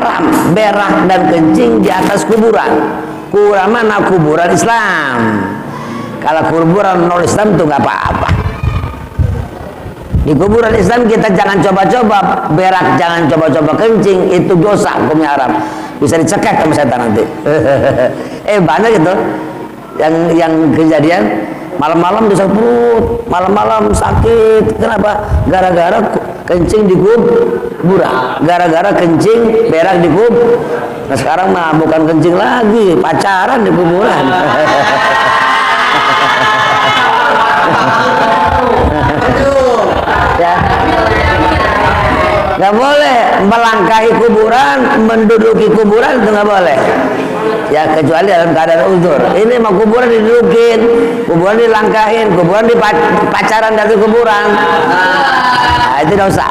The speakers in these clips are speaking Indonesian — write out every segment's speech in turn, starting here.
haram berak dan kencing di atas kuburan. Kuburan mana? Kuburan Islam. Kalau kuburan non Islam itu nggak apa-apa. Di kuburan Islam kita jangan coba-coba berak, jangan coba-coba kencing, itu dosa, hukumnya haram. Bisa dicekek sama setan nanti. Banyak gitu yang kejadian malam-malam dosa perut, malam-malam sakit. Kenapa? Gara-gara kencing di kuburan, gara-gara kencing berak di kuburan. Nah sekarang mah bukan kencing lagi, pacaran di kuburan. Ya. Nggak boleh melangkahi kuburan, menduduki kuburan, itu nggak boleh. Ya kecuali dalam keadaan uzur. Ini mah kuburan didudukin, kuburan dilangkahin, kuburan pacaran dari kuburan. Nah, itu dosa.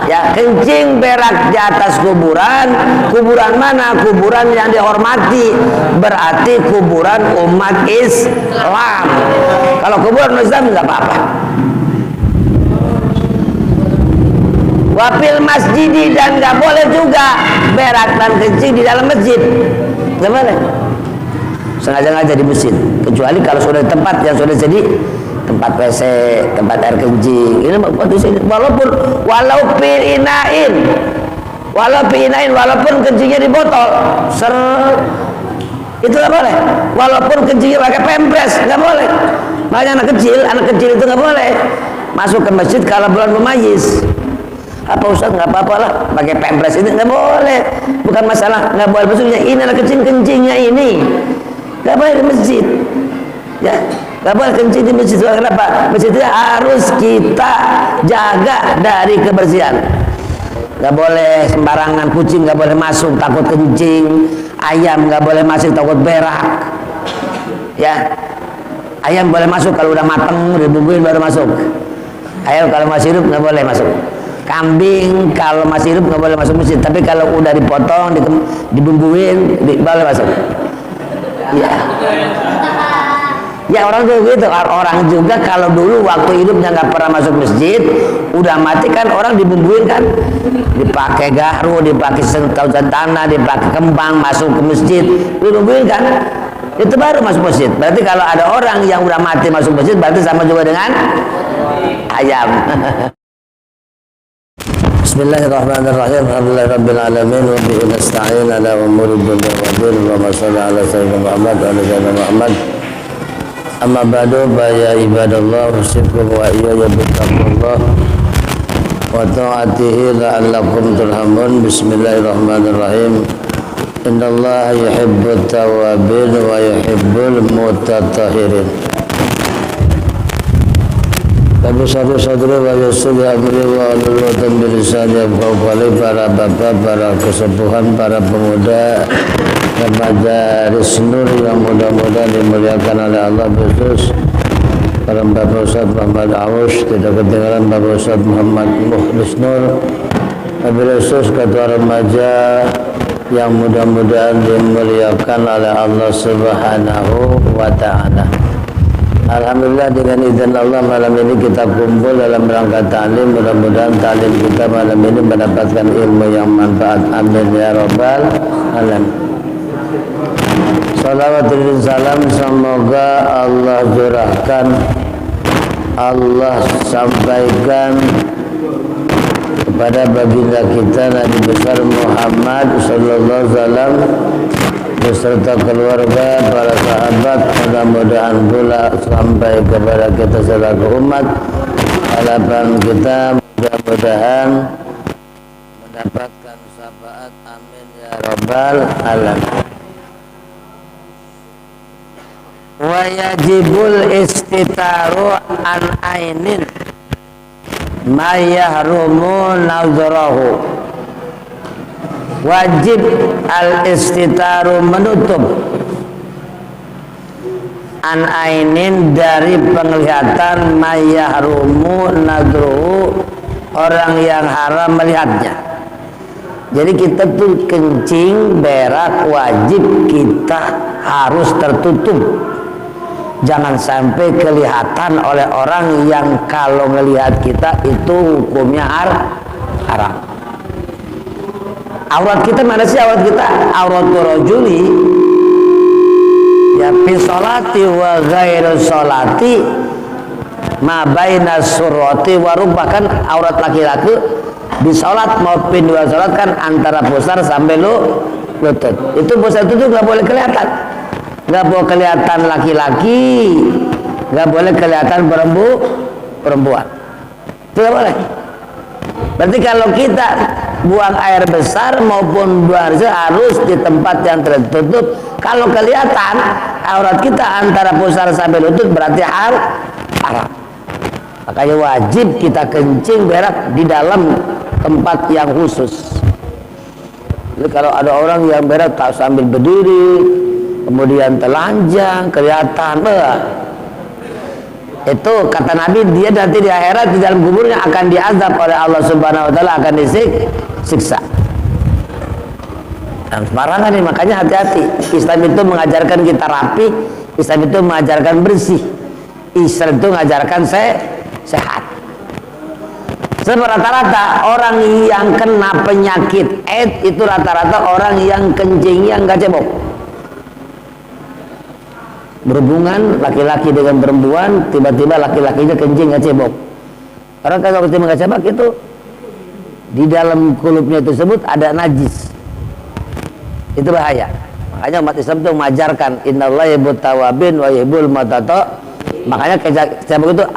Ya kencing berak di atas kuburan. Kuburan mana? Kuburan yang dihormati, berarti kuburan umat Islam. Kalau kuburan Islam nggak apa-apa. Wafil masjidi, dan nggak boleh juga berak dan kencing di dalam masjid, nggak boleh. Sengaja-ngaja di masjid, kecuali kalau sudah di tempat yang sudah jadi tempat WC, tempat air kencing. Ini walau pinain, walaupun kencingnya di botol, itu nggak boleh. Walaupun kencingnya pakai pempres, nggak boleh. Makanya anak kecil itu nggak boleh masuk ke masjid kalau bulan Mumayyiz. Apa Ustaz, nggak apa-apa lah pakai pempres ini, nggak boleh. Bukan masalah nggak boleh, maksudnya ini anak kecil kencingnya ini nggak boleh di masjid, ya nggak boleh kencing di masjid. Kenapa? Masjidnya harus kita jaga dari kebersihan. Nggak boleh sembarangan, kucing nggak boleh masuk takut kencing, ayam nggak boleh masuk takut berak, ya. Ayam boleh masuk kalau udah mateng, dibumbuin baru masuk. Ayam kalau masih hidup nggak boleh masuk. Kambing kalau masih hidup nggak boleh masuk masjid, tapi kalau udah dipotong, dibumbuin, boleh masuk. Ya, ya orang juga gitu. Orang juga kalau dulu waktu hidupnya nggak pernah masuk masjid, udah mati kan orang dibumbuin kan, dipakai garu, dipakai sentuhan tanah, dipakai kembang, masuk ke masjid, dibumbuin kan, itu baru masuk masjid. Berarti kalau ada orang yang udah mati masuk masjid, berarti sama juga dengan ayam. Bismillahirrahmanirrahim. Alhamdulillahirabbil alamin wa bihi nasta'in ala umuri dunya wa din. Allahumma shalli ala sayyidina Muhammad wa ala sayyidina Muhammad. Amma ba'du, ya ibadallah, usikum wa iyaya bittaqwallah wa ta'atihi la'allakum turhamun. Bismillahirrahmanirrahim. Innallaha yuhibbut tawwabin wa yuhibbul mutatahhirin. Tapi satu wa yusuf amri wa alulutan bilisan yang kau kali para bapak, para kesepuhan, para pemuda remaja Risnur yang mudah-mudahan dimuliakan oleh Allah, khusus para Bapak Ustaz Muhammad Awus, tidak ketinggalan Bapak Ustaz Muhammad Mukhlis Nur, wabil khusus ketua remaja yang mudah-mudahan dimuliakan oleh Allah Subhanahu wa ta'ala. Alhamdulillah, dengan izin Allah malam ini kita kumpul dalam rangka ta'lim. Mudah-mudahan ta'lim kita malam ini mendapatkan ilmu yang manfaat. Amin ya rabbal alamin. Salawat dan salam semoga Allah curahkan, Allah sampaikan kepada baginda kita Nabi besar Muhammad sallallahu alaihi wasallam beserta keluarga, para sahabat, mudah-mudahan pula sampai kepada kita selaku umat. Harapan kita mudah-mudahan mendapatkan syafaat. Amin ya rabbal alamin. Wa yajibul istitaru an ainin ma yahrumu nazrahu. Wajib al-istitaru menutup an ainin dari penglihatan mayahrumu nadruhu, orang yang haram melihatnya. Jadi kita tuh kencing, berak, wajib kita harus tertutup. Jangan sampai kelihatan oleh orang yang kalau melihat kita itu hukumnya haram. Aurat kita mana sih aurat kita? Auratul rajuli ya fi sholati wa ghairu sholati ma baina surrati wa rubah. Kan aurat laki-laki di sholat maupun dua sholat kan antara pusar sampai lutut. Itu pusar itu nggak boleh kelihatan, nggak boleh kelihatan laki-laki, nggak boleh kelihatan perempuan. Itu nggak boleh. Berarti kalau kita buang air besar maupun buang air harus di tempat yang tertutup. Kalau kelihatan aurat kita antara pusar sampai lutut berarti haram. Makanya wajib kita kencing berak di dalam tempat yang khusus. Jadi kalau ada orang yang berak tak sambil berdiri, kemudian telanjang, kelihatan, itu kata Nabi dia nanti di akhirat di dalam kuburnya akan diazab oleh Allah Subhanahu Wa Taala, akan disiksa. Dan sembarangan nih, makanya hati-hati. Islam itu mengajarkan kita rapi, Islam itu mengajarkan bersih, Islam itu mengajarkan sehat. Sebab rata-rata orang yang kena penyakit AIDS itu rata-rata orang yang kencingnya nggak cebok. Berhubungan laki-laki dengan perempuan, tiba-tiba laki-lakinya kencing nggak cebok. Karena kalau kencing nggak cebok itu di dalam kulupnya tersebut ada najis, itu bahaya. Makanya umat Islam itu mengajarkan innallaha yuhibbut tawwabin wa yuhibbul mutatahhirin. Makanya cebok itu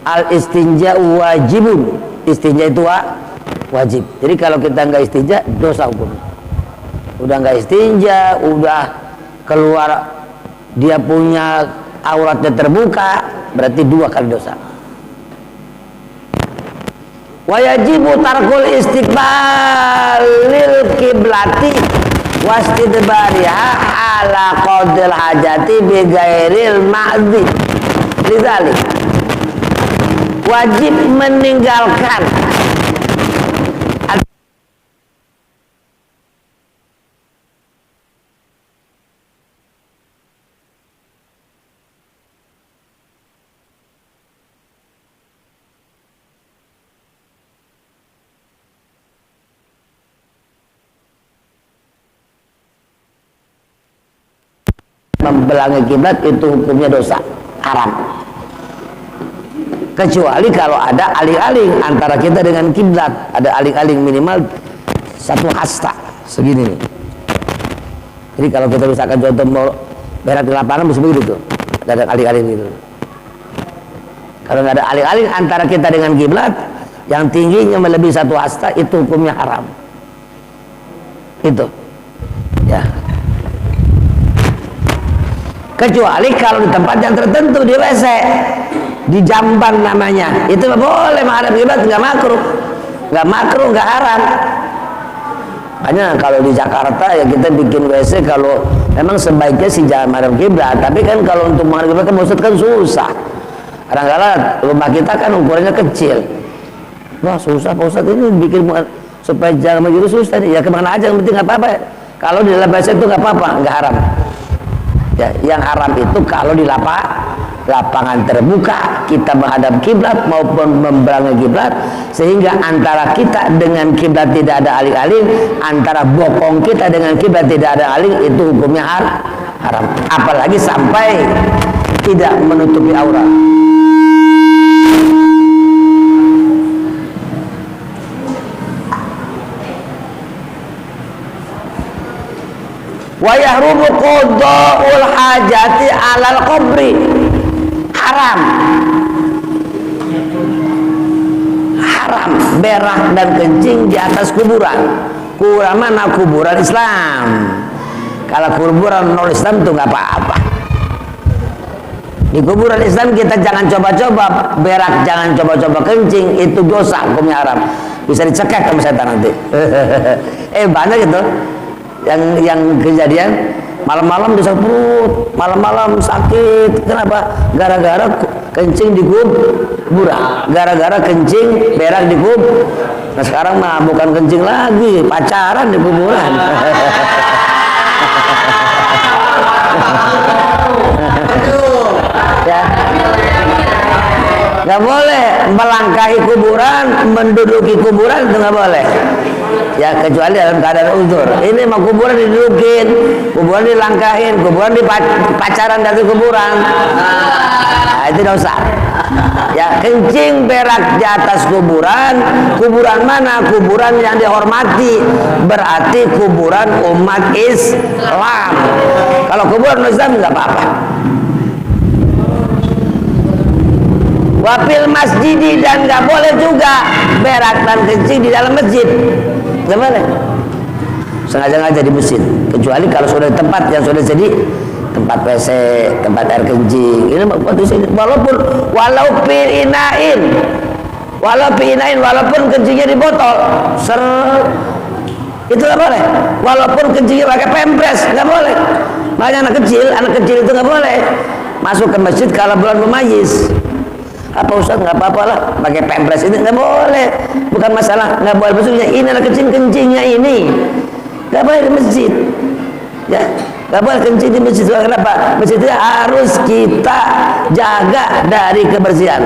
al istinja wajibun, istinja itu wajib. Jadi kalau kita nggak istinja dosa hukum. Udah nggak istinja, udah keluar dia punya auratnya terbuka, berarti 2 kali dosa. Wajibu tarkul istiqbalil kiblati wastidbariha ala qadil hajati bi ghairil ma'dhi. Lidzalik wajib meninggalkan membelangi kiblat, itu hukumnya dosa, haram. Kecuali kalau ada aling-aling antara kita dengan kiblat, ada aling-aling minimal 1 hasta segini nih. Jadi kalau kita misalkan contoh mau berak di lapangan bisa begitu tuh, ada aling-aling gitu. Kalau nggak ada aling-aling antara kita dengan kiblat yang tingginya melebihi 1 hasta, itu hukumnya haram. Itu ya. Kecuali kalau di tempat yang tertentu, di WC, di jamban namanya, itu boleh menghadap kiblat, nggak makruh, nggak haram. Makanya kalau di Jakarta ya kita bikin WC kalau memang sebaiknya sih jangan menghadap kiblat. Tapi kan kalau untuk menghadap kiblat kan maksud kan susah. Kadang-kadang rumah kita kan ukurannya kecil. Wah susah Pak Ustadz ini bikin supaya jangan begitu susah nih. Ya kemana aja, yang penting nggak apa-apa. Kalau di dalam WC itu nggak apa-apa, nggak haram. Ya, yang haram itu kalau di lapangan terbuka kita menghadap kiblat maupun memberangi kiblat, sehingga antara kita dengan kiblat tidak ada aling-aling, antara bokong kita dengan kiblat tidak ada aling, itu hukumnya haram. Apalagi sampai tidak menutupi aurat. Wa yahrumu qada'ul hajati 'alal qabri, haram berak dan kencing di atas kuburan. Kuburan mana? Kuburan Islam. Kalau kuburan non Islam itu nggak apa-apa. Di kuburan Islam kita jangan coba-coba berak, jangan coba-coba kencing, itu dosa, hukumnya haram. Bisa dicekek sama setan nanti. Banyak gitu yang kejadian malam-malam bisa perut, malam-malam sakit. Kenapa? Gara-gara kencing di kuburan, gara-gara kencing berak di kuburan. Nah sekarang mah bukan kencing lagi, pacaran di kuburan. Ya, nggak boleh melangkahi kuburan, menduduki kuburan, itu nggak boleh. ya kecuali dalam keadaan uzur. Ini mau kuburan didudukin, kuburan dilangkahin, kuburan pacaran dari kuburan. Nah, itu dosa. Ya, kencing berak di atas kuburan. Kuburan mana? Kuburan yang dihormati, berarti kuburan umat Islam. Kalau kuburan Islam nggak apa-apa. Wafil masjidi, dan nggak boleh juga berak dan kencing di dalam masjid, nggak boleh. Sengaja-ngaja di masjid, kecuali kalau sudah di tempat yang sudah jadi tempat WC, tempat air kencing. Ini walau pinain, walaupun kencingnya di botol, itu nggak boleh. Walaupun kencingnya pakai pempres, nggak boleh. Makanya anak kecil itu nggak boleh masuk ke masjid kalau bulan Mumayyiz. Apa Ustaz, nggak apa-apa lah pakai pempres ini, nggak boleh. Bukan masalah nggak boleh, maksudnya ini anak kecil kencingnya ini nggak boleh di masjid, ya nggak boleh kencing di masjid. Kenapa? Masjidnya harus kita jaga dari kebersihan.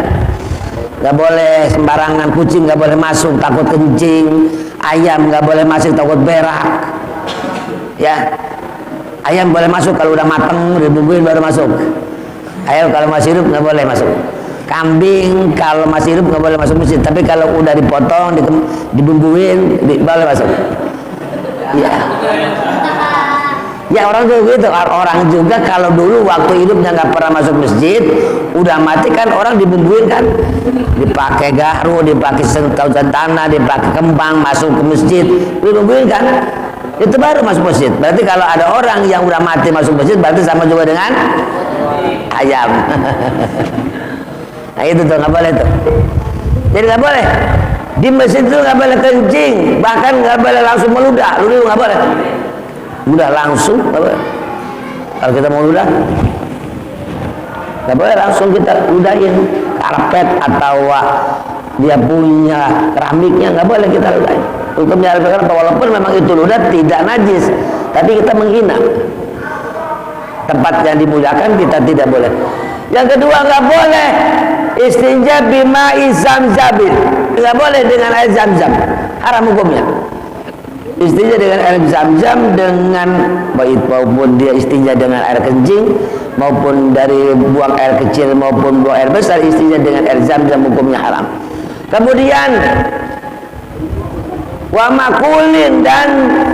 Nggak boleh sembarangan, kucing nggak boleh masuk takut kencing, ayam nggak boleh masuk takut berak, ya. Ayam boleh masuk kalau udah mateng, dibumbuin baru masuk. Ayam kalau masih hidup nggak boleh masuk. Kambing kalau masih hidup nggak boleh masuk masjid, tapi kalau udah dipotong, dibumbuin, boleh masuk. Ya, ya orang juga gitu. Orang juga kalau dulu waktu hidupnya nggak pernah masuk masjid, udah mati kan orang dibumbuin kan, dipakai garu, dipakai sentuhan tanah, dipakai kembang, masuk ke masjid, dibumbuin kan, itu baru masuk masjid. Berarti kalau ada orang yang udah mati masuk masjid, berarti sama juga dengan ayam. Nah itu tuh nggak boleh tuh. Jadi nggak boleh di masjid itu, nggak boleh kencing, bahkan nggak boleh langsung meludah. Ludah nggak boleh. Ludah langsung nggak boleh. Kalau kita mau ludah, nggak boleh langsung kita ludahin karpet atau dia punya keramiknya, nggak boleh kita ludahin. Untuk menyalahkan walaupun memang itu ludah tidak najis, tapi kita menghina tempat yang dimuliakan, kita tidak boleh. Yang kedua, nggak boleh istinja bima'i zamzamin, nggak boleh dengan air zam-zam, haram hukumnya. Istinja dengan air zam-zam, dengan baik maupun dia istinja dengan air kencing, maupun dari buang air kecil maupun buang air besar, istinja dengan air zam-zam hukumnya haram. Kemudian wa makulin, dan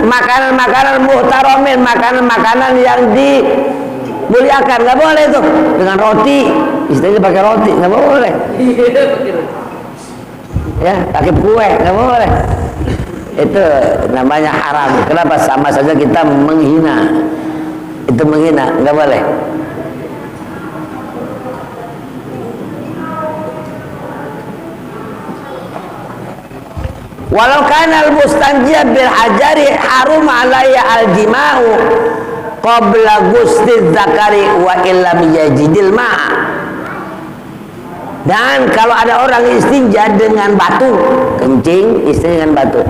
makanan-makanan muhtaromin, makanan-makanan yang dimuliakan, nggak boleh tuh. Dengan roti, istilahnya pakai roti, nggak boleh. Ya, pakai kue, nggak boleh. Itu namanya haram. Kenapa? Sama saja kita menghina. Itu menghina, nggak boleh. Walau kana al-mustanjia bil hajari harum alayya al-jima'u qabla gusti zakari wa illam yajidil ma'a. Dan kalau ada orang istinja dengan batu, kencing istinja dengan batu,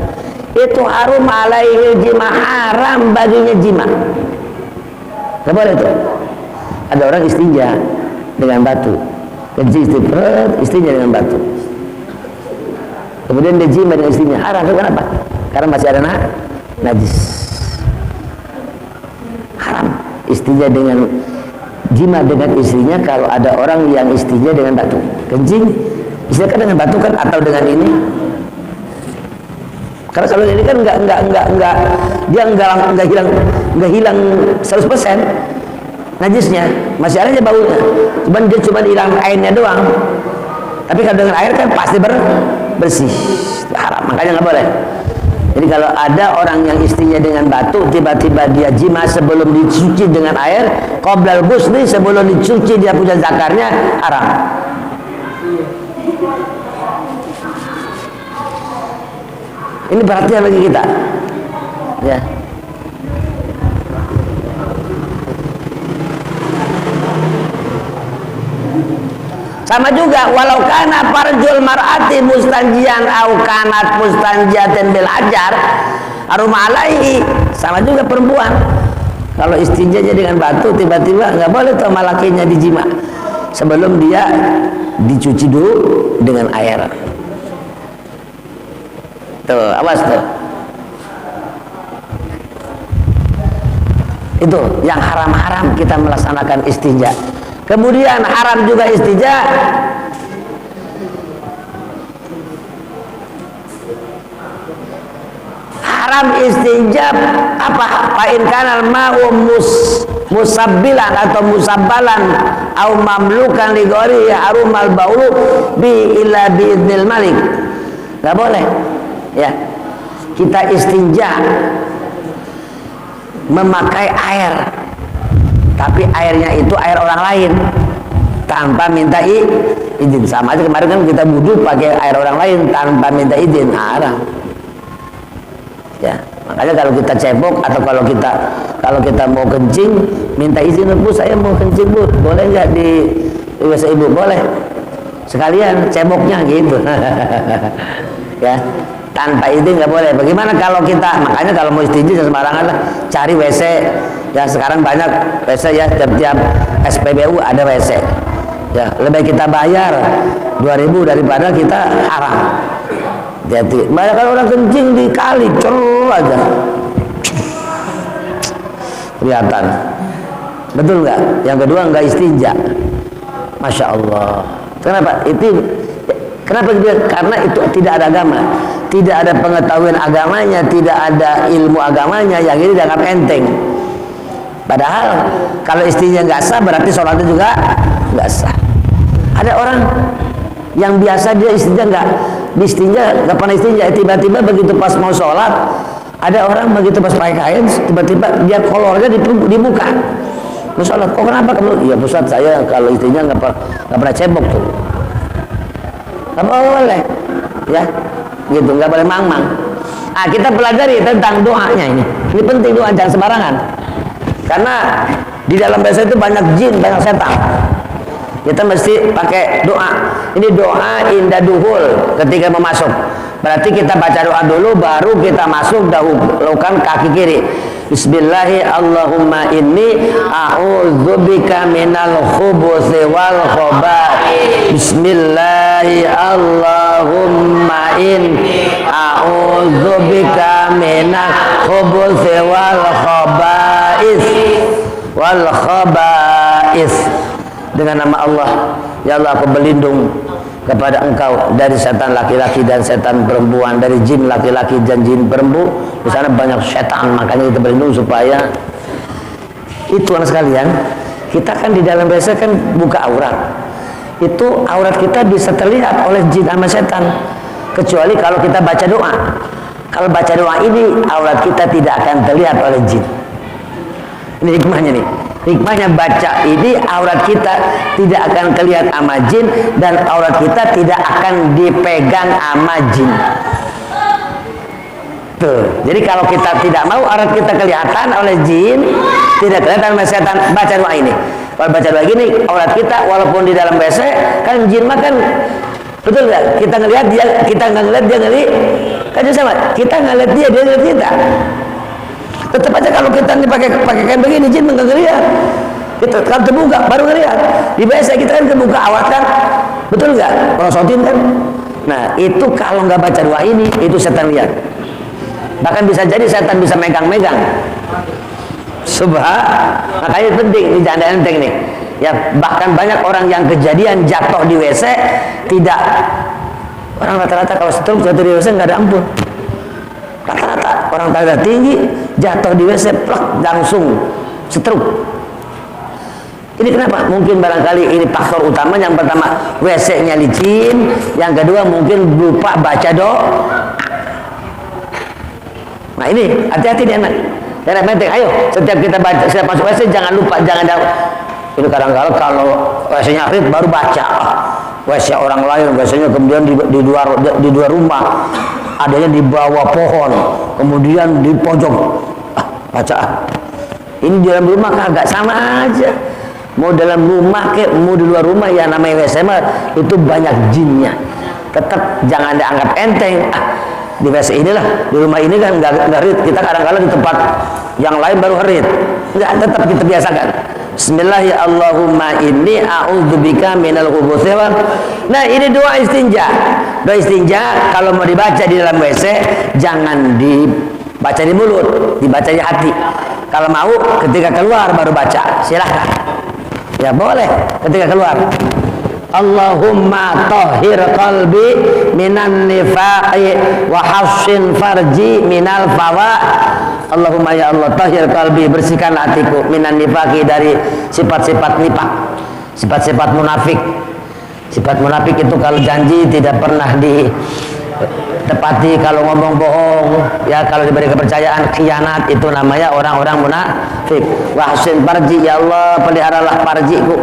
itu harum alaihi jima, haram baginya jima. Gak boleh tuh. Ada orang istinja dengan batu, kencing istinja dengan batu, kemudian dia jima dengan istrinya, haram. Kenapa? Karena masih ada najis. Haram istinja dengan jima dengan istrinya kalau ada orang yang istinja dengan batu, kencing istilahkan dengan batu kan, atau dengan ini. Karena kalau ini kan dia nggak hilang 100% najisnya, masih ada aja baunya, cuman dia cuma hilang airnya doang. Tapi kalau dengan air kan pasti bersih, haram, makanya nggak boleh. Jadi kalau ada orang yang istrinya dengan batu, tiba-tiba dia jima sebelum dicuci dengan air, qoblal ghusli, sebelum dicuci dia punya zakarnya, haram. Ini perhatian bagi kita, ya. Sama juga, walau kana farjul mar'ati mustanjian au kanat mustanjiatin bil hajar harum alaihi. Sama juga perempuan kalau istinjanya dengan batu, tiba-tiba nggak boleh tuh malakinya dijima sebelum dia dicuci dulu dengan air. Tuh, awas tuh. Itu yang haram-haram kita melaksanakan istinja. Kemudian haram juga istinja haram istinja apa? Fa'in kanal ma'u musabbilan atau musabbalan au mamlukan li ghairi harumal baulu bi illa bi idznil malik. Enggak boleh. Ya. Kita istinja memakai air, tapi airnya itu air orang lain tanpa minta izin. Sama aja kemarin kan kita wudhu pakai air orang lain tanpa minta izin, haram. Ya, makanya kalau kita cebok atau kalau kita mau kencing minta izin, Bu, saya mau kencing, Bu, boleh nggak di WC Ibu? Boleh, sekalian ceboknya gitu. Ya, tanpa izin nggak boleh. Bagaimana kalau kita, makanya kalau mau istinja sembarangan lah, cari WC. Ya sekarang banyak WC ya, tiap SPBU ada WC. Ya lebih kita bayar 2.000 daripada kita haram. Jadi banyak kan orang kencing di kali cerul aja, kelihatan. Betul nggak? Yang kedua nggak istinja. Masya Allah. Kenapa? Kenapa dia? Karena itu tidak ada agama, tidak ada pengetahuan agamanya, tidak ada ilmu agamanya, yang ini dianggap enteng. Padahal kalau istinja nggak sah, berarti sholatnya juga nggak sah. Ada orang yang biasa dia istinja nggak pernah istinja, tiba-tiba begitu pas mau sholat, ada orang begitu pas pakai kain, tiba-tiba dia kolornya di muka. Mau sholat, kok kenapa kamu? Iya Ustaz, saya kalau istinja nggak pernah cebok tuh. Nggak boleh, ya, gitu, nggak boleh mang-mang. Kita pelajari tentang doanya ini. Ini penting, doa jangan sembarangan. Karena di dalam bahasa itu banyak jin, banyak setan. Kita mesti pakai doa. Ini doa indah duhul ketika mau masuk. Berarti kita baca doa dulu, baru kita masuk dahulukan kaki kiri. Bismillahi Allahumma inni a'udzubika minal khubuthi wal khaba'ith. Bismillahi Allahumma inni a'udzubika minal khubuthi wal khaba'ith. Dengan nama Allah, ya Allah, aku berlindung kepada Engkau dari setan laki-laki dan setan perempuan, dari jin laki-laki dan jin perempuan. Di sana banyak setan, makanya kita berlindung supaya itu. Anak sekalian, kita kan di dalam bahasa kan buka aurat. Itu aurat kita bisa terlihat oleh jin sama setan, kecuali kalau kita baca doa. Kalau baca doa ini, aurat kita tidak akan terlihat oleh jin. Ini hikmahnya nih. Hikmahnya baca ini, aurat kita tidak akan terlihat sama jin, dan aurat kita tidak akan dipegang sama jin. Tuh. Jadi kalau kita tidak mau aurat kita kelihatan oleh jin, tidak kelihatan oleh setan, baca doa ini. Kalau baca doa gini, aurat kita walaupun di dalam WC, kan jin makan, betul nggak? Kita ngelihat dia, kita nggak ngelihat dia ngelihat, kan sama. Kita ngelihat dia ngelihat kita. Tetap aja kalau kita ini pakai kain begini, jin nggak ngelihat. Kita kalau terbuka baru ngelihat. Di biasa kita kan terbuka awat kan, betul nggak? Prosotin kan. Nah itu kalau nggak baca doa ini, itu setan lihat. Bahkan bisa jadi setan bisa megang-megang. Makanya penting, ini jangan enteng nih. Ya bahkan banyak orang yang kejadian jatuh di WC tidak. Orang rata-rata kalau stroke jatuh di WC nggak ada ampun. Rata-rata orang darah tinggi jatuh di WC plak langsung stroke. Ini kenapa? Mungkin barangkali ini faktor utama. Yang pertama WC-nya licin, yang kedua mungkin lupa baca doa. Nah ini hati-hati nih anak. Jangan penting. Ayo setiap kita baca, setiap masuk WC jangan lupa, jangan ada. Ini kadang-kadang kalau WC-nya akhir baru baca. WC orang lain, WC-nya kemudian di luar rumah, adanya di bawah pohon, kemudian di pojok. Baca. Ini di dalam rumah kagak sama aja. Mau dalam rumah ke, mau di luar rumah, ya namanya WC itu banyak jinnya. Tetap jangan dianggap enteng. Di WC inilah, di rumah ini kan nggak rit. Kita kadang-kadang di tempat yang lain baru rit. Nggak, tetap kita biasakan. Bismillahirrahmanirrahim. Allahumma inni a'udzubika minal khubuthi. Nah ini doa istinja. Doa istinja kalau mau dibaca di dalam WC jangan baca di mulut, dibaca di hati. Kalau mau ketika keluar baru baca, silahkan. Ya boleh ketika keluar. Allahumma tahhir qalbi minan nifaqi wa hassin farji minal fawa. Allahumma ya Allah, tahhir qalbi, bersihkan hatiku, minan nifaqi, dari sifat-sifat nifaq, sifat-sifat munafik. Sifat munafik itu kalau janji tidak pernah ditepati, kalau ngomong bohong, ya kalau diberi kepercayaan khianat, itu namanya orang-orang munafik. Wa hassin farji, ya Allah peliharalah farjiku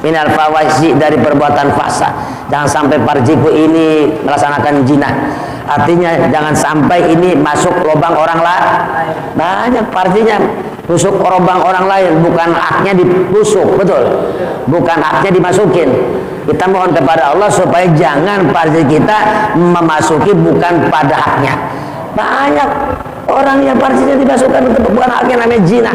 minal fawaisi, dari perbuatan fasa. Jangan sampai farjiku ini melaksanakan zina. Artinya jangan sampai ini masuk lubang orang lain. Banyak farjinya busuk lubang orang lain, bukan haknya dibusuk, betul, bukan haknya dimasukin. Kita mohon kepada Allah supaya jangan farji kita memasuki bukan pada haknya. Banyak orang yang farjinya dimasukkan untuk bukan haknya, namanya zina.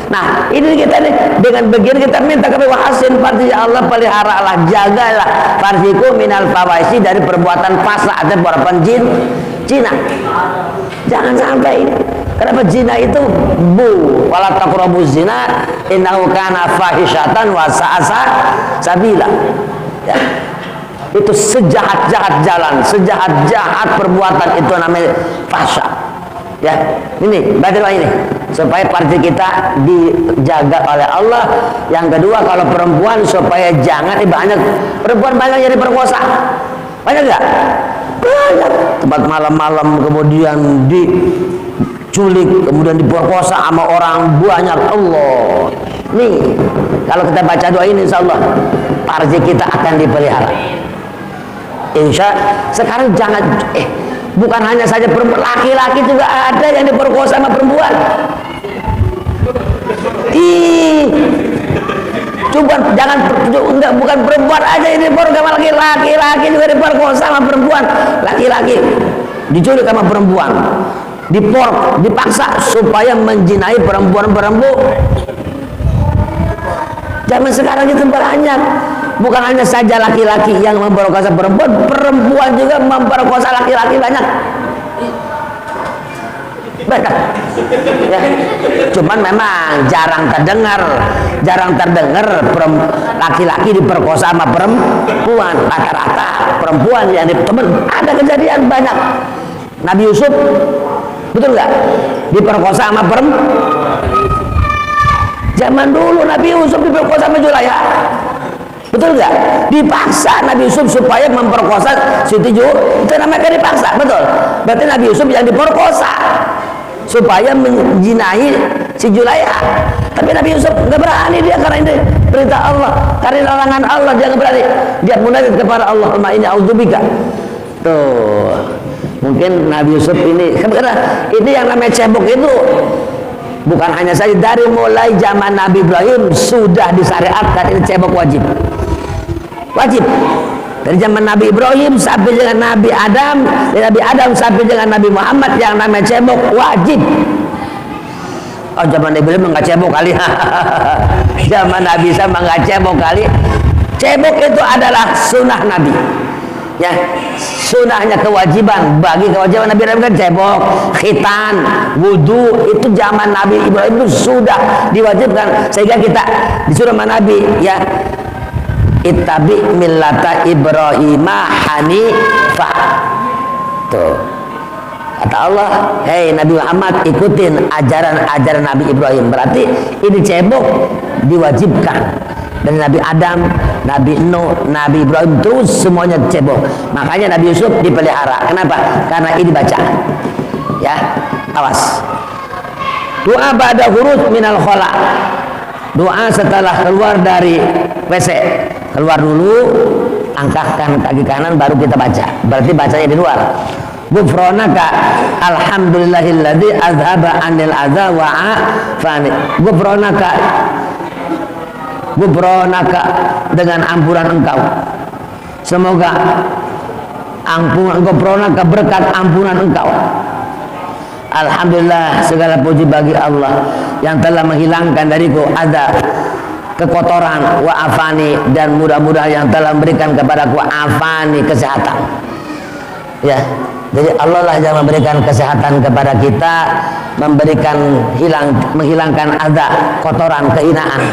Nah ini kita nih, dengan begini kita minta kepada wahasin farji, ya Allah peliharalah, jagalah farjiku minal fawaisi, dari perbuatan fasa atau perbuatan zina. Jangan sampai ini. Kenapa zina itu wala taqrabu zina innahu kana fahisyatan wa sa'a sabila. Ya. Itu sejahat-jahat jalan, sejahat-jahat perbuatan, itu namanya fahsya. Ya, ini baca doa ini supaya farji kita dijaga oleh Allah. Yang kedua, kalau perempuan supaya jangan, banyak perempuan banyak jadi perkosa. Banyak enggak? Banyak. Tempat malam-malam kemudian diculik, kemudian diperkosa sama orang banyak. Allah. Nih, kalau kita baca doa ini insyaallah farji kita akan dipelihara. Sekarang jangan bukan hanya saja laki-laki juga ada yang diperkosa sama perempuan. Coba jangan, enggak, bukan perempuan aja ini diperkosa, laki-laki juga diperkosa sama perempuan. Laki-laki diculik sama perempuan, dipaksa supaya menjinai perempuan-perempuan. Zaman sekarang itu banyak. Bukan hanya saja laki-laki yang memperkosa perempuan, perempuan juga memperkosa laki-laki, banyak. Banyak. Ya. Cuman memang jarang terdengar laki-laki diperkosa sama perempuan. Rata-rata perempuan yang temen, ada kejadian banyak. Nabi Yusuf, betul nggak? Diperkosa sama perempuan. Zaman dulu Nabi Yusuf diperkosa sama Julaiha. Betul nggak? Dipaksa Nabi Yusuf supaya memperkosa Siti Ju, itu namanya dipaksa, betul. Berarti Nabi Yusuf yang diperkosa supaya menjinahi si Julaiha. Tapi Nabi Yusuf nggak berani dia, karena ini perintah Allah, karena larangan Allah, dia nggak berani. Dia munajat kepada Allah, "Allahumma inni a'udzubika." Tuh, mungkin Nabi Yusuf ini, karena ini yang namanya cebok itu bukan hanya saja dari mulai zaman Nabi Ibrahim sudah disyariatkan, ini cebok wajib. Wajib dari zaman Nabi Ibrahim sampai dengan Nabi Adam, dari Nabi Adam sampai dengan Nabi Muhammad, yang namanya cebok wajib. Oh, zaman Nabi Ibrahim nggak cebok kali. Zaman Nabi Isa nggak cebok kali. Cebok itu adalah sunnah Nabi. Ya, sunnahnya kewajiban. Bagi kewajiban Nabi Ibrahim kan cebok, khitan, wudu, itu zaman Nabi Ibrahim itu sudah diwajibkan, sehingga kita disuruh sama Nabi, ya, ittabi millata Ibrahimah hanifah. Tuh, kata Allah, hei Nabi Muhammad, ikutin ajaran Nabi Ibrahim. Berarti ini cebok diwajibkan. Dari Nabi Adam, Nabi Nuh, Nabi Ibrahim, terus semuanya cebok. Makanya Nabi Yusuf dipelihara. Kenapa? Karena ini baca. Ya, awas. Doa ba'da huruf minal khala. Doa setelah keluar dari WC. Keluar dulu, angkatkan kaki kanan, baru kita baca. Berarti bacanya di luar. Ghufranaka alhamdulillahilladzi azhaba 'anil adza wa 'afani. Ghufranaka dengan ampunan Engkau. Semoga ampunan Ghufranaka, berkat ampunan Engkau. Alhamdulillah, segala puji bagi Allah yang telah menghilangkan dariku adza, kekotoran, wa afani, dan mudah-mudahan yang telah memberikan kepadaku afani, kesehatan. Ya, Jadi Allah lah yang memberikan kesehatan kepada kita, menghilangkan adza, kotoran, kehinaan.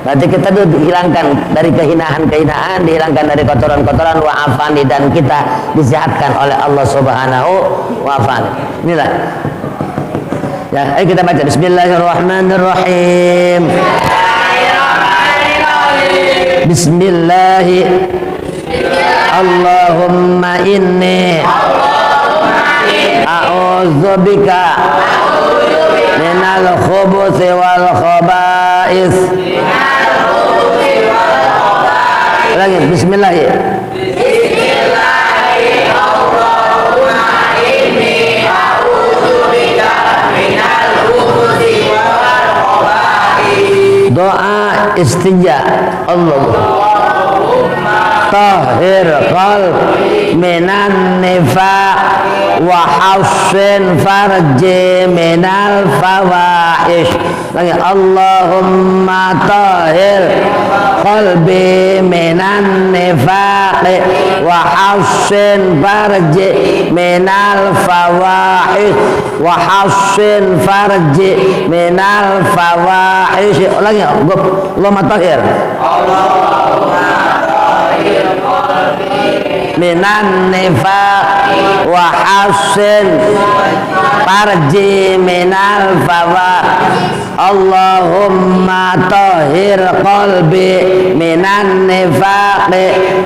Berarti kita itu dihilangkan dari kehinaan, dihilangkan dari kotoran-kotoran, wa'afani, dan kita disehatkan oleh Allah Subhanahu wa ta'ala. Inilah. Ya, ayo kita baca Bismillahirrahmanirrahim. Allahumma inni a'udzubika minal khubuthi wal khaba'is. Lagi bismillah. Allahumma inni a'udzubika minal khubuthi wal khaba'is. Doa istinja. Tahhir qalbi minan nifaq wa hassin farji minal fawahish. Lagi Allahumma tahhir qalbi minan nifaq wa hassin farji minal fawahish wa hassin farji minal fawahish. Lagi Allahumma tahhir minan nifaq wa hassin farji minal fawahish. Allahumma tahhir qalbi minan nifaq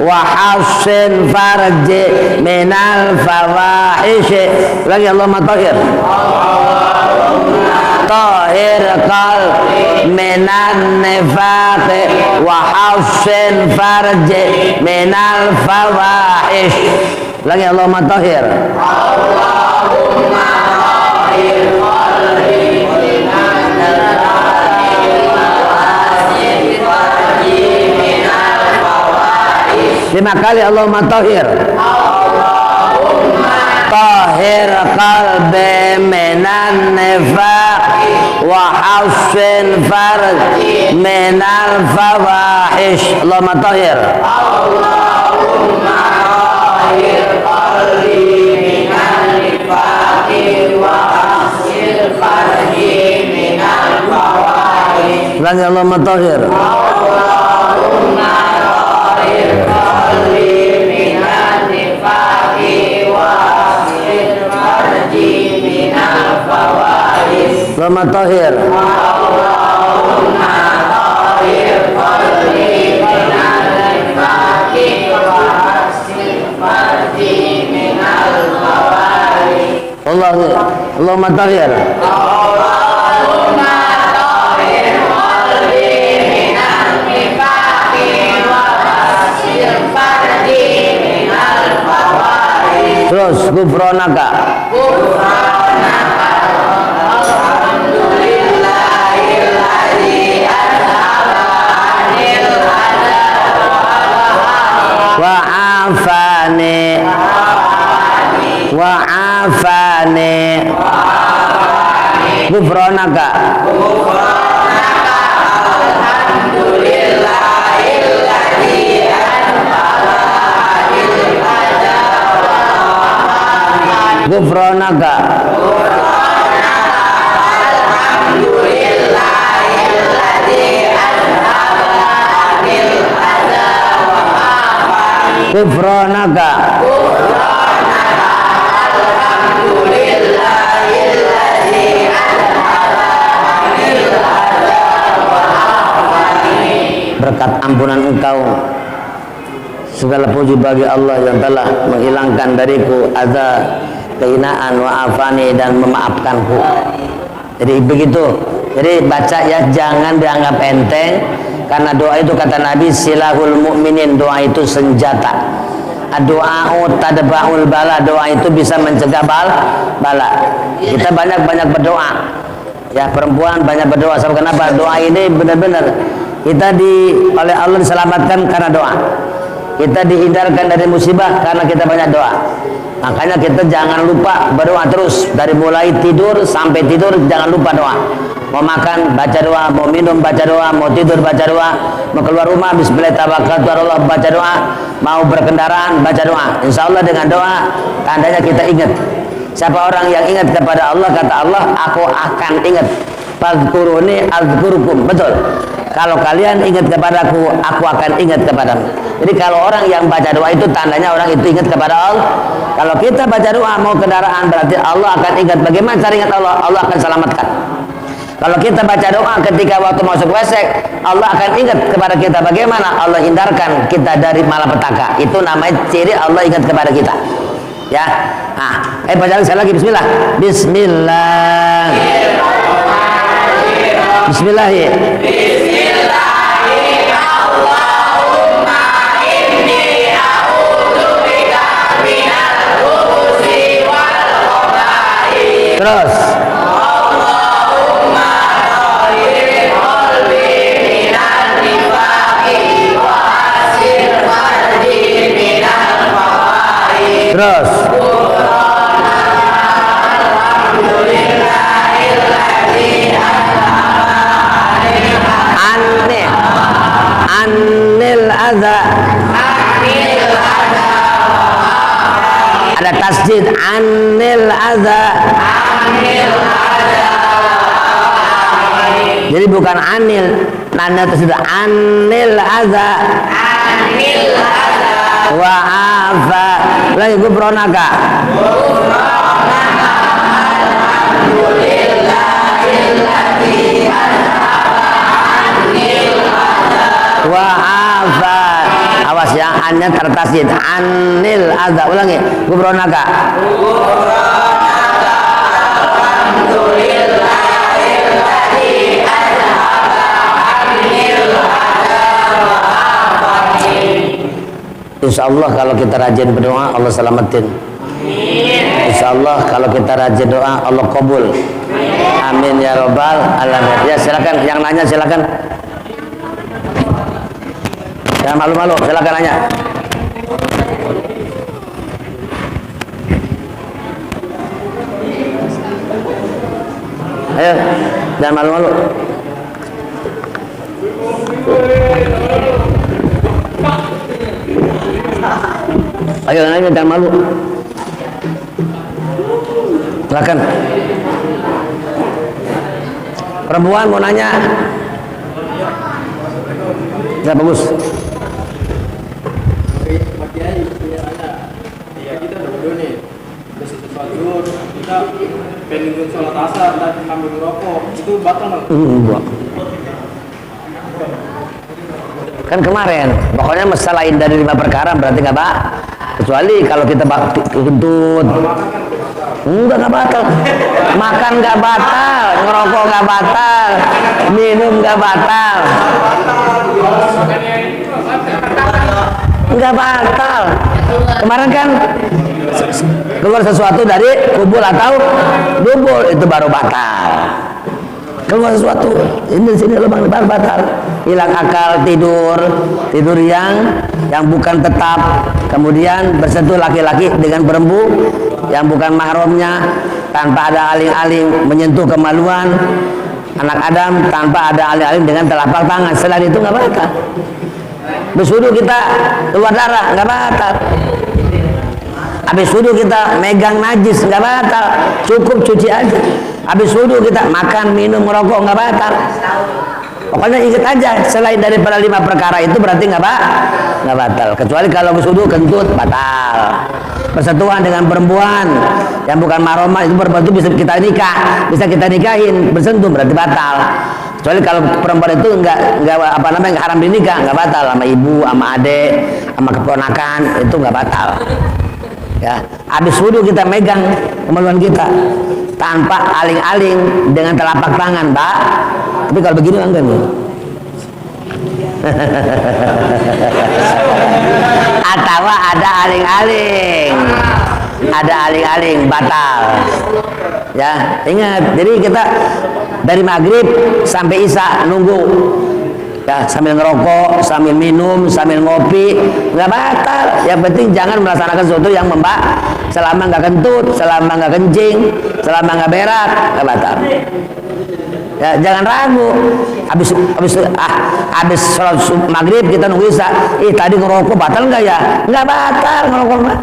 wa hassin farji minal fawahish. Lagi Allahumma tahhir qalbi minan nifaq wa hassin farji minal fawahish. Lagi Allahumma tahhir qalbi minan nifaq wa hassin farji minal fawahish. 5 kali Allahumma tahhir qalbi minan nifaq wa hassin farji minal fawahish. Allahumma tahhir qalbi minan nifaq wa hassin farji minal fawahish. Lagi Allahumma tahhir qalbi minan nifaq wa hassin farji minal fawahish. Allahumma tahhir qalbi minan nifaq wa hassin farji minal fawahish. Allahumma tahhir qalbi minan nifaq wa hassin farji minal fawahish. Terus gufronaka wa'afani gufronaka alhamdulillahilladzi anfala anil adha gufronaka alhamdulillahilladzi anfala anil adha gufronaka berkat ampunan Engkau segala puji bagi Allah yang telah menghilangkan dariku adza, kehinaan, wa'afani, dan memaafkanku. Jadi begitu. Jadi baca ya, jangan dianggap enteng, karena doa itu kata Nabi silahul mu'minin, doa itu senjata. Doa tadba'ul bala, doa itu bisa mencegah bala. Kita banyak berdoa. Ya, perempuan banyak berdoa. Sebab kenapa? Doa ini benar-benar kita oleh Allah diselamatkan karena doa. Kita dihindarkan dari musibah karena kita banyak doa. Makanya kita jangan lupa berdoa terus, dari mulai tidur sampai tidur jangan lupa doa. Mau makan baca doa, mau minum baca doa, mau tidur baca doa, mau keluar rumah bismillahirrahmanirrahim baca doa, mau berkendaraan baca doa. Insya Allah dengan doa tandanya kita ingat. Siapa orang yang ingat kepada Allah, kata Allah, aku akan ingat. Fadhkuruni adzkurukum. Betul. Kalau kalian ingat kepadaku, aku akan ingat kepadamu. Jadi kalau orang yang baca doa itu tandanya orang itu ingat kepada Allah. Kalau kita baca doa mau kendaraan berarti Allah akan ingat. Bagaimana cara ingat Allah? Allah akan selamatkan. Kalau kita baca doa ketika waktu masuk WC, Allah akan ingat kepada kita. Bagaimana Allah hindarkan kita dari malapetaka. Itu namanya ciri Allah ingat kepada kita. Ya. Nah, baca lagi bismillah. Bismillah. Bismillah. Allahumma inni a'udzubika minal khubuthi wal khaba'ith. Terus. Allahumma tahhir qalbi minal nifaqi wa hasir farji minal fawaid. Terus. Anil adha. Ada tasjid anil adha. Jadi bukan anil, nanda tasjid anil adha. Wa afa. Lagi gubronaka. Wa'afa. Awas ya, annya tertasid anil adza. Ulangi, gubronaka. Insya Allah kalau kita rajin berdoa Allah selamatin. Insya Allah kalau kita rajin doa Allah kabul. Amin ya robbal alamin. Ya silakan, yang nanya silakan. Jangan malu-malu, silakan nanya. Ayo, jangan malu-malu. Ayo nanya, jangan malu. Silakan. Perempuan mau nanya. Ya bagus. Kita berdua nih, udah sholat zuhur, kita pengen sholat asar dan sambil ngerokok, itu batal nggak? Kan kemarin, pokoknya selain dari 5 perkara berarti nggak pak. Kecuali kalau kita kentut, nggak batal. Makan nggak batal, ngerokok nggak batal, minum nggak batal. Nggak batal. Kemarin kan keluar sesuatu dari kubur atau dubur itu baru batal. Keluar sesuatu ini sini lubang batal. Hilang akal, tidur yang bukan tetap, kemudian bersentuh laki-laki dengan perempuan yang bukan mahramnya, tanpa ada aling-aling menyentuh kemaluan anak Adam, tanpa ada aling-aling dengan telapak tangan. Selain itu nggak batal. Bersudu kita keluar darah nggak batal. Habis sudu kita megang najis nggak batal, cukup cuci aja. Habis sudu kita makan, minum, merokok nggak batal. Pokoknya ingat aja, selain daripada 5 perkara itu berarti nggak batal. Kecuali kalau bersudu kentut batal. Persentuhan dengan perempuan yang bukan mahramah itu berarti bisa kita nikah, bisa kita nikahin, bersentuh berarti batal. Kecuali kalau perempuan itu nggak apa namanya nggak haram dinikah, nggak batal sama ibu, sama adik, sama keponakan itu nggak batal. Ya, habis wudu kita megang kemaluan kita tanpa aling-aling dengan telapak tangan, Pak. Tapi kalau begini enggak nih. Atau ada aling-aling, batal. Ya, ingat. Jadi kita dari maghrib sampai isya nunggu Ya, sambil ngerokok, sambil minum, sambil ngopi, nggak batal. Yang penting jangan melaksanakan sesuatu yang selama nggak kentut, selama nggak kencing, selama nggak berak, nggak batal. Ya, jangan ragu. Habis sholat maghrib kita nunggu isya. Tadi ngerokok batal nggak ya? Nggak batal ngerokok mah.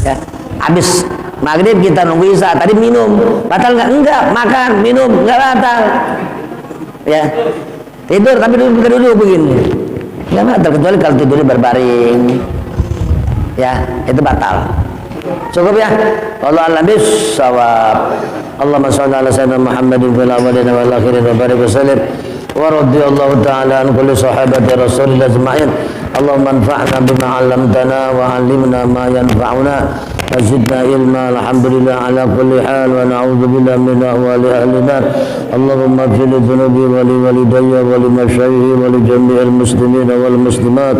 Ya, habis maghrib kita nunggu isya. Tadi minum batal nggak? Enggak. Makan, minum nggak batal. Ya, tidur tapi duduk begini. Nggak batal kecuali kalau tidurnya berbaring. Ya, itu batal. Cukup ya. Allah a'lam bissawab. Allahumma shalli ala sayyidina Muhammadin fil awwalin wal akhirin wa barik wa sallim wa radiyallahu ta'ala an kulli sahabati Rasulillah ajma'in. Allahumma anfa'na bima 'allamtana wa 'allimna ma yanfa'una wa zidna ilma. Alhamdulillah ala kulli hal wa na'udzu billahi min ahwali ahli nar. Allahumma ighfir li dhunubi wa li walidayya wa li masyayikhi wa li jami'il muslimin wal muslimat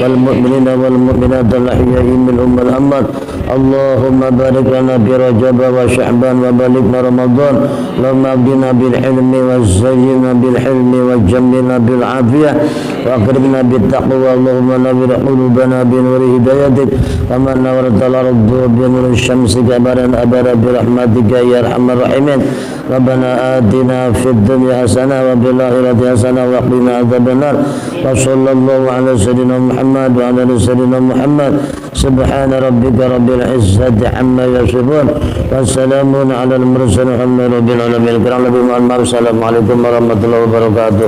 wal mu'minina wal mu'minat al ahya'i minhum wal amwat. Allahumma barik lana bi Rajab wa Sya'ban wa balighna Ramadan. Allahumma abdina bil hilmi wa zayyina bil hilmi wa jammilna bil afiyah wa akrimna bit taqwa. Allahumma nawwir qulubana bi nuri hidayatik wa man nawwaratal ardu bi nuri syamsi kabaran abara bi rahmatika ya arhamar rahimin. Rabbana atina fid dunya hasanah wa fil akhirati hasanah wa qina adzabannar. Wa sallallahu ala sayyidina Muhammad wa ala ali sayyidina Muhammad. Subhana rabbika rabbil izzati amma yasifun wa salamun ala al mursalin alhamdulillahi rabbil alamin. Assalamualaikum warahmatullahi wabarakatuh.